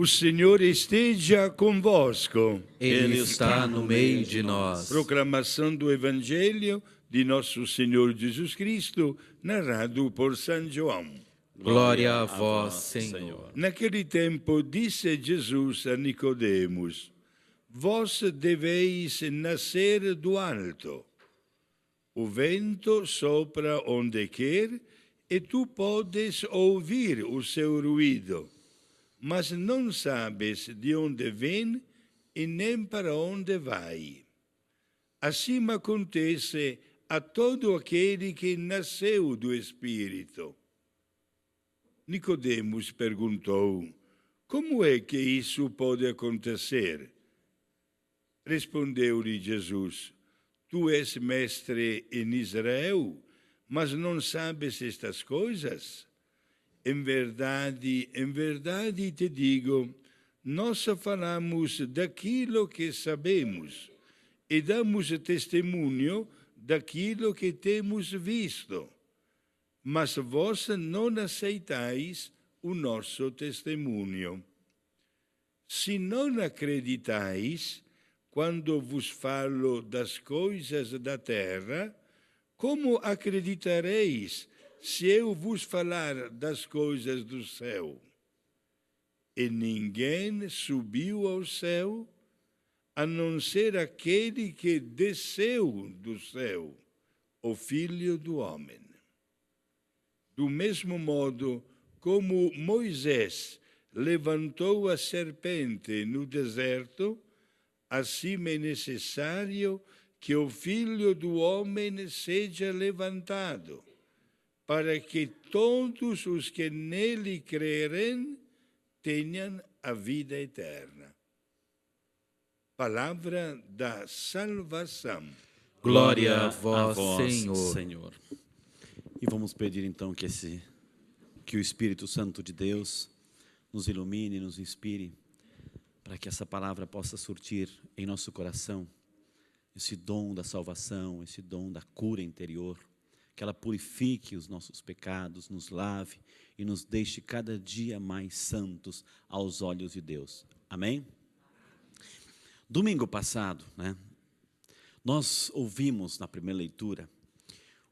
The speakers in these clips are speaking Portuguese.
O Senhor esteja convosco. Ele está no meio de nós. Proclamação do Evangelho de Nosso Senhor Jesus Cristo, narrado por São João. Glória a vós, Senhor. Naquele tempo disse Jesus a Nicodemos: Vós deveis nascer do alto. O vento sopra onde quer e tu podes ouvir o seu ruído, mas não sabes de onde vem e nem para onde vai. Assim acontece a todo aquele que nasceu do Espírito. Nicodemos perguntou: Como é que isso pode acontecer? Respondeu-lhe Jesus: Tu és mestre em Israel, mas não sabes estas coisas? Em verdade te digo, nós falamos daquilo que sabemos e damos testemunho daquilo que temos visto. Mas vós não aceitais o nosso testemunho. Se não acreditais, quando vos falo das coisas da terra, como acreditareis se eu vos falar das coisas do céu? E ninguém subiu ao céu, a não ser aquele que desceu do céu, o Filho do Homem. Do mesmo modo como Moisés levantou a serpente no deserto, assim é necessário que o Filho do Homem seja levantado, para que todos os que nele crerem tenham a vida eterna. Palavra da salvação. Glória a vós, Senhor. E vamos pedir então que o Espírito Santo de Deus nos ilumine, nos inspire, para que essa palavra possa surtir em nosso coração esse dom da salvação, esse dom da cura interior, que ela purifique os nossos pecados, nos lave e nos deixe cada dia mais santos aos olhos de Deus. Amém? Domingo passado, nós ouvimos na primeira leitura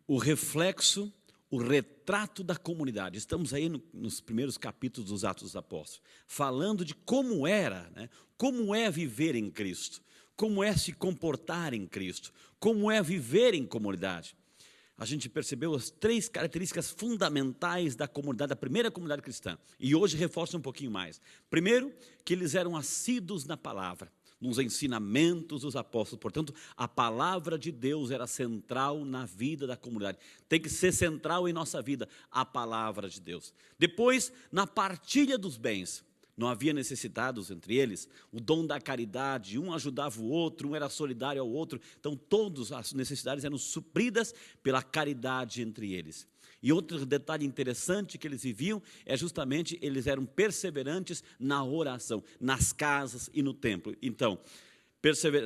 o reflexo, o retrato da comunidade. Estamos aí nos primeiros capítulos dos Atos dos Apóstolos, falando de como era, como é viver em Cristo, como é se comportar em Cristo, como é viver em comunidade. A gente percebeu as 3 características fundamentais da comunidade, da primeira comunidade cristã, e hoje reforça um pouquinho mais. Primeiro, que eles eram assíduos na palavra, nos ensinamentos dos apóstolos. Portanto, a palavra de Deus era central na vida da comunidade. Tem que ser central em nossa vida, a palavra de Deus. Depois, na partilha dos bens. Não havia necessitados entre eles, o dom da caridade, um ajudava o outro, um era solidário ao outro. Então, todas as necessidades eram supridas pela caridade entre eles. E outro detalhe interessante que eles viviam é justamente, eles eram perseverantes na oração, nas casas e no templo. Então,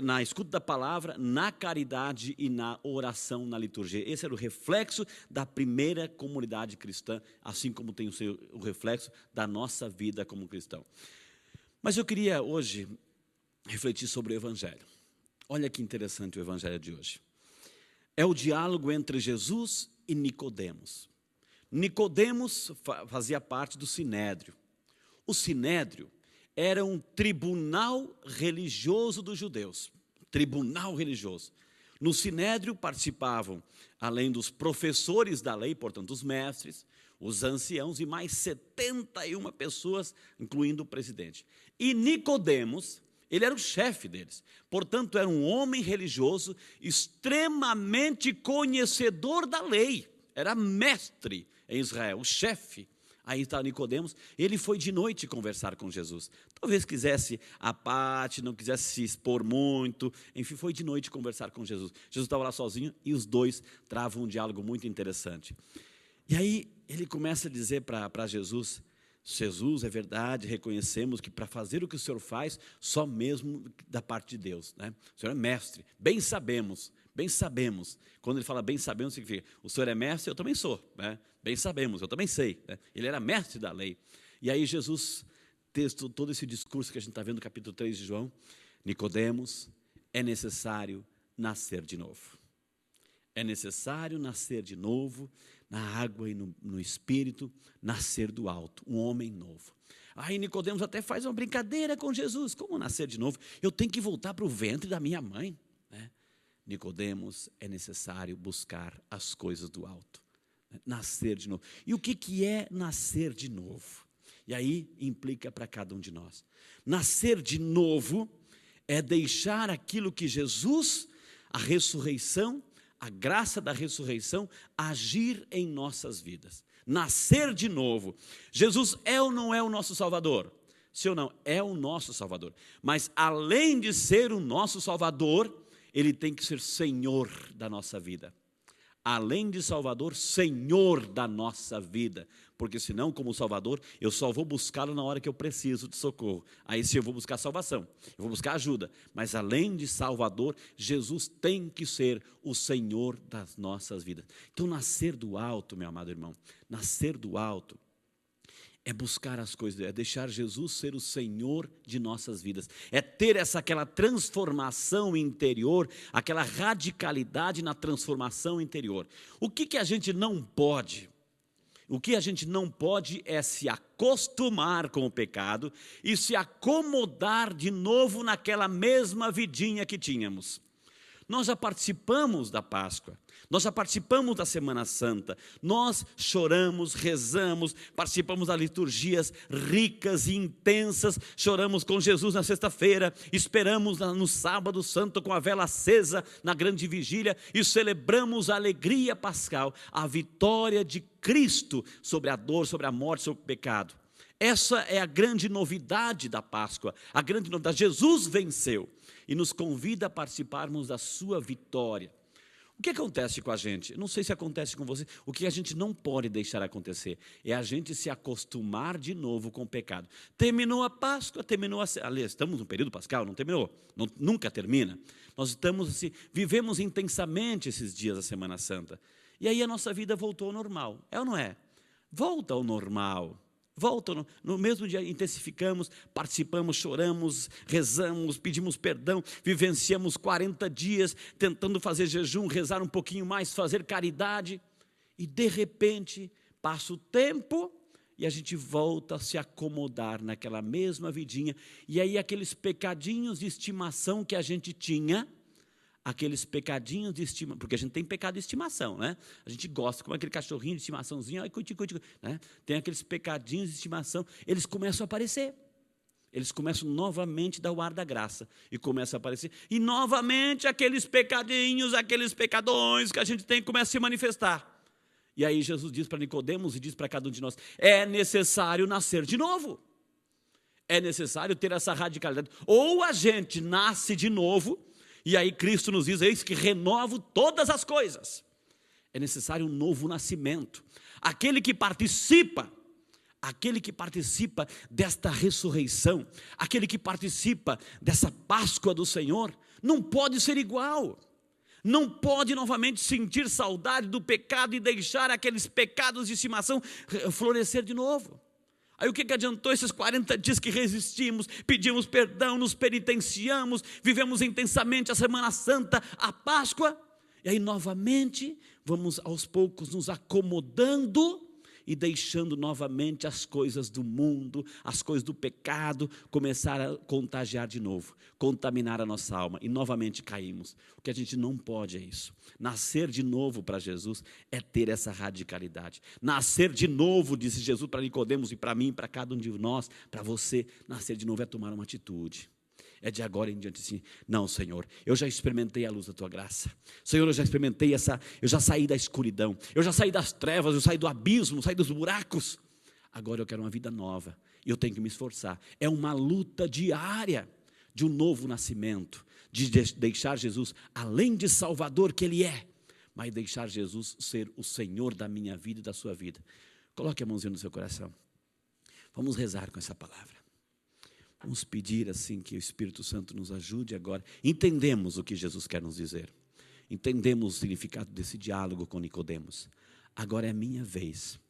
na escuta da palavra, na caridade e na oração, na liturgia. Esse era o reflexo da primeira comunidade cristã, assim como tem o reflexo da nossa vida como cristão. Mas eu queria hoje refletir sobre o Evangelho. Olha que interessante o Evangelho de hoje. É o diálogo entre Jesus e Nicodemos. Nicodemos fazia parte do Sinédrio. O Sinédrio era um tribunal religioso dos judeus, tribunal religioso. No Sinédrio participavam, além dos professores da lei, portanto os mestres, os anciãos e mais 71 pessoas, incluindo o presidente. E Nicodemos, ele era o chefe deles, portanto era um homem religioso extremamente conhecedor da lei, era mestre em Israel, o chefe. Aí está Nicodemos, ele foi de noite conversar com Jesus. Talvez quisesse a parte, não quisesse se expor muito, enfim, foi de noite conversar com Jesus. Jesus estava lá sozinho e os dois travam um diálogo muito interessante. E aí ele começa a dizer para Jesus: Jesus, é verdade, reconhecemos que para fazer o que o Senhor faz, só mesmo da parte de Deus, O Senhor é mestre, bem sabemos. Quando ele fala bem sabemos, significa, o Senhor é mestre, eu também sou, Bem sabemos, eu também sei, Ele era mestre da lei. E aí Jesus texto, todo esse discurso que a gente está vendo no capítulo 3 de João, Nicodemos, é necessário nascer de novo. É necessário nascer de novo, na água e no Espírito, nascer do alto, um homem novo. Aí Nicodemos até faz uma brincadeira com Jesus. Como nascer de novo? Eu tenho que voltar para o ventre da minha mãe, né? Nicodemos, é necessário buscar as coisas do alto, né? Nascer de novo. E o que é nascer de novo? E aí implica para cada um de nós. Nascer de novo é deixar aquilo que Jesus, a ressurreição, a graça da ressurreição, agir em nossas vidas. Nascer de novo. Jesus é ou não é o nosso Salvador? Se ou não, é o nosso Salvador. Mas além de ser o nosso Salvador, Ele tem que ser Senhor da nossa vida. Além de Salvador, Senhor da nossa vida. Porque senão, como Salvador, eu só vou buscá-lo na hora que eu preciso de socorro. Aí sim eu vou buscar salvação, eu vou buscar ajuda. Mas além de Salvador, Jesus tem que ser o Senhor das nossas vidas. Então nascer do alto, meu amado irmão, nascer do alto é buscar as coisas, é deixar Jesus ser o Senhor de nossas vidas. É ter aquela transformação interior, aquela radicalidade na transformação interior. O que a gente não pode? O que a gente não pode é se acostumar com o pecado e se acomodar de novo naquela mesma vidinha que tínhamos. Nós já participamos da Páscoa, nós já participamos da Semana Santa, nós choramos, rezamos, participamos das liturgias ricas e intensas, choramos com Jesus na sexta-feira, esperamos no sábado santo com a vela acesa na grande vigília e celebramos a alegria pascal, a vitória de Cristo sobre a dor, sobre a morte, sobre o pecado. Essa é a grande novidade da Páscoa, a grande novidade. Jesus venceu e nos convida a participarmos da sua vitória. O que acontece com a gente? Não sei se acontece com você. O que a gente não pode deixar acontecer é a gente se acostumar de novo com o pecado. Terminou a Páscoa, aliás, estamos no período pascal, não terminou, nunca termina. Nós estamos assim, vivemos intensamente esses dias da Semana Santa. E aí a nossa vida voltou ao normal, é ou não é? Volta ao normal. Volta, no mesmo dia intensificamos, participamos, choramos, rezamos, pedimos perdão, vivenciamos 40 dias tentando fazer jejum, rezar um pouquinho mais, fazer caridade. E de repente passa o tempo e a gente volta a se acomodar naquela mesma vidinha. E aí aqueles pecadinhos de estimação que a gente tinha, aqueles pecadinhos de estimação, porque a gente tem pecado de estimação, né? A gente gosta, como aquele cachorrinho de estimaçãozinho, né? Tem aqueles pecadinhos de estimação, eles começam a aparecer. Eles começam novamente a dar o ar da graça, e começam a aparecer. E novamente aqueles pecadinhos, aqueles pecadões que a gente tem, começam a se manifestar. E aí Jesus diz para Nicodemos e diz para cada um de nós, é necessário nascer de novo. É necessário ter essa radicalidade. Ou a gente nasce de novo, e aí Cristo nos diz, eis que renovo todas as coisas. É necessário um novo nascimento. Aquele que participa desta ressurreição, aquele que participa dessa Páscoa do Senhor, não pode ser igual. Não pode novamente sentir saudade do pecado e deixar aqueles pecados de estimação florescer de novo. Aí o que adiantou esses 40 dias que resistimos, pedimos perdão, nos penitenciamos, vivemos intensamente a Semana Santa, a Páscoa, e aí novamente vamos aos poucos nos acomodando e deixando novamente as coisas do mundo, as coisas do pecado, começar a contagiar de novo, contaminar a nossa alma, e novamente caímos. O que a gente não pode é isso. Nascer de novo para Jesus é ter essa radicalidade. Nascer de novo, disse Jesus para Nicodemos e para mim, para cada um de nós, para você, nascer de novo é tomar uma atitude. É de agora em diante assim, não, Senhor, eu já experimentei a luz da Tua graça. Senhor, eu já experimentei eu já saí da escuridão, eu já saí das trevas, eu saí do abismo, saí dos buracos. Agora eu quero uma vida nova e eu tenho que me esforçar. É uma luta diária de um novo nascimento, de deixar Jesus, além de Salvador que Ele é, mas deixar Jesus ser o Senhor da minha vida e da sua vida. Coloque a mãozinha no seu coração. Vamos rezar com essa palavra. Vamos pedir assim que o Espírito Santo nos ajude agora. Entendemos o que Jesus quer nos dizer. Entendemos o significado desse diálogo com Nicodemos. Agora é minha vez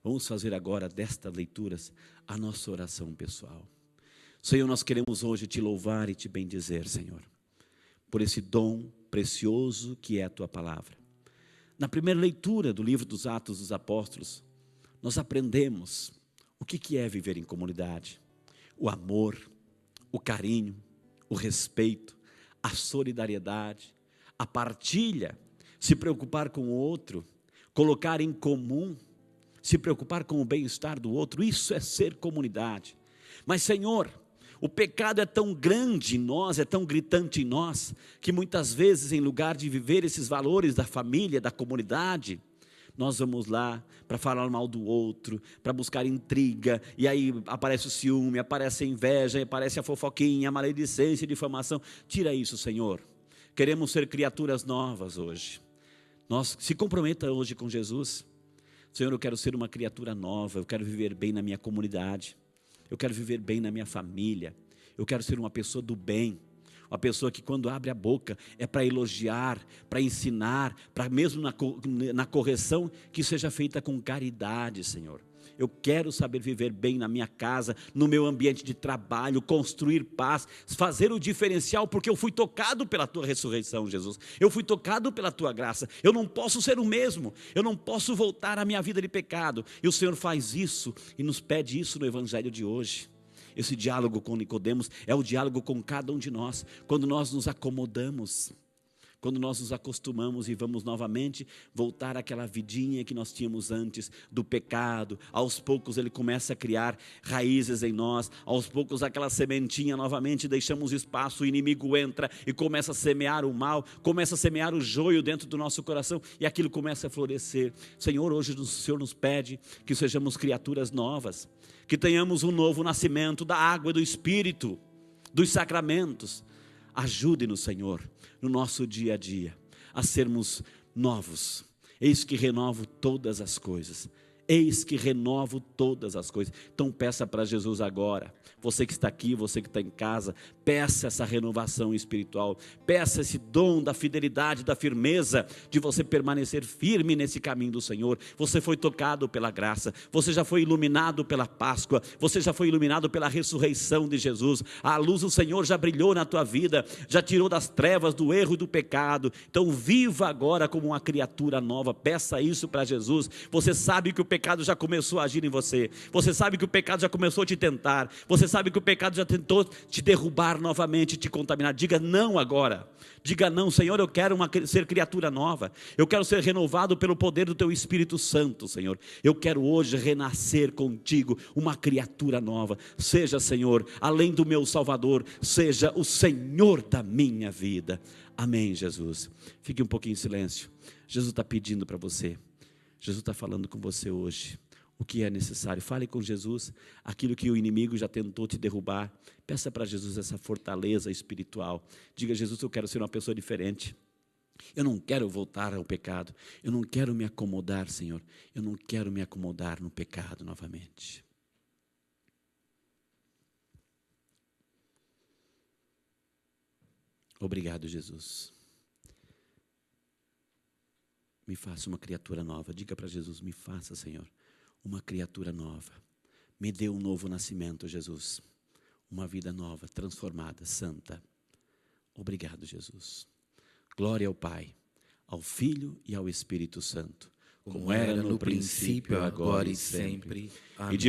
Vamos fazer agora destas leituras a nossa oração pessoal. Senhor, nós queremos hoje te louvar e te bendizer, Senhor, por esse dom precioso que é a tua palavra. Na primeira leitura do livro dos Atos dos Apóstolos, nós aprendemos o que é viver em comunidade. O amor, o carinho, o respeito, a solidariedade, a partilha, se preocupar com o outro, colocar em comum, se preocupar com o bem-estar do outro. Isso é ser comunidade. Mas, Senhor, o pecado é tão grande em nós, é tão gritante em nós, que muitas vezes, em lugar de viver esses valores da família, da comunidade, nós vamos lá para falar mal do outro, para buscar intriga, e aí aparece o ciúme, aparece a inveja, aparece a fofoquinha, a maledicência, a difamação. Tira isso, Senhor. Queremos ser criaturas novas hoje. Nós se comprometa hoje com Jesus. Senhor, eu quero ser uma criatura nova, eu quero viver bem na minha comunidade, eu quero viver bem na minha família, eu quero ser uma pessoa do bem, uma pessoa que quando abre a boca é para elogiar, para ensinar, para mesmo na correção, que seja feita com caridade, Senhor. Eu quero saber viver bem na minha casa, no meu ambiente de trabalho, construir paz, fazer o diferencial, porque eu fui tocado pela tua ressurreição, Jesus. Eu fui tocado pela tua graça. Eu não posso ser o mesmo, eu não posso voltar à minha vida de pecado. E o Senhor faz isso e nos pede isso no evangelho de hoje. Esse diálogo com Nicodemos é o diálogo com cada um de nós, quando nós nos acomodamos, quando nós nos acostumamos e vamos novamente voltar àquela vidinha que nós tínhamos antes do pecado. Aos poucos ele começa a criar raízes em nós, aos poucos aquela sementinha novamente, deixamos espaço, o inimigo entra e começa a semear o mal, começa a semear o joio dentro do nosso coração e aquilo começa a florescer. Senhor, hoje o Senhor nos pede que sejamos criaturas novas, que tenhamos um novo nascimento da água e do Espírito, dos sacramentos. Ajude-nos, Senhor, no nosso dia a dia, a sermos novos. Eis que renovo todas as coisas. Eis que renovo todas as coisas. Então peça para Jesus agora. Você que está aqui, você que está em casa, peça essa renovação espiritual. Peça esse dom da fidelidade, da firmeza, de você permanecer firme nesse caminho do Senhor. Você foi tocado pela graça. Você já foi iluminado pela Páscoa. Você já foi iluminado pela ressurreição de Jesus. A luz do Senhor já brilhou na tua vida. Já tirou das trevas, do erro e do pecado. Então viva agora como uma criatura nova. Peça isso para Jesus. Você sabe que o pecado já começou a agir em você. Você sabe que o pecado já começou a te tentar. Você sabe que o pecado já tentou te derrubar novamente, te contaminar. Diga não agora. Diga não, Senhor, eu quero ser criatura nova. Eu quero ser renovado pelo poder do teu Espírito Santo, Senhor. Eu quero hoje renascer contigo, uma criatura nova. Seja, Senhor, além do meu Salvador, seja o Senhor da minha vida. Amém, Jesus. Fique um pouquinho em silêncio. Jesus está pedindo para você. Jesus está falando com você hoje. O que é necessário? Fale com Jesus. Aquilo que o inimigo já tentou te derrubar. Peça para Jesus essa fortaleza espiritual. Diga, Jesus, eu quero ser uma pessoa diferente. Eu não quero voltar ao pecado. Eu não quero me acomodar, Senhor. Eu não quero me acomodar no pecado novamente. Obrigado, Jesus. Me faça uma criatura nova. Diga para Jesus, me faça, Senhor, uma criatura nova. Me dê um novo nascimento, Jesus. Uma vida nova, transformada, santa. Obrigado, Jesus. Glória ao Pai, ao Filho e ao Espírito Santo, como era no princípio, agora e sempre. Amém. E de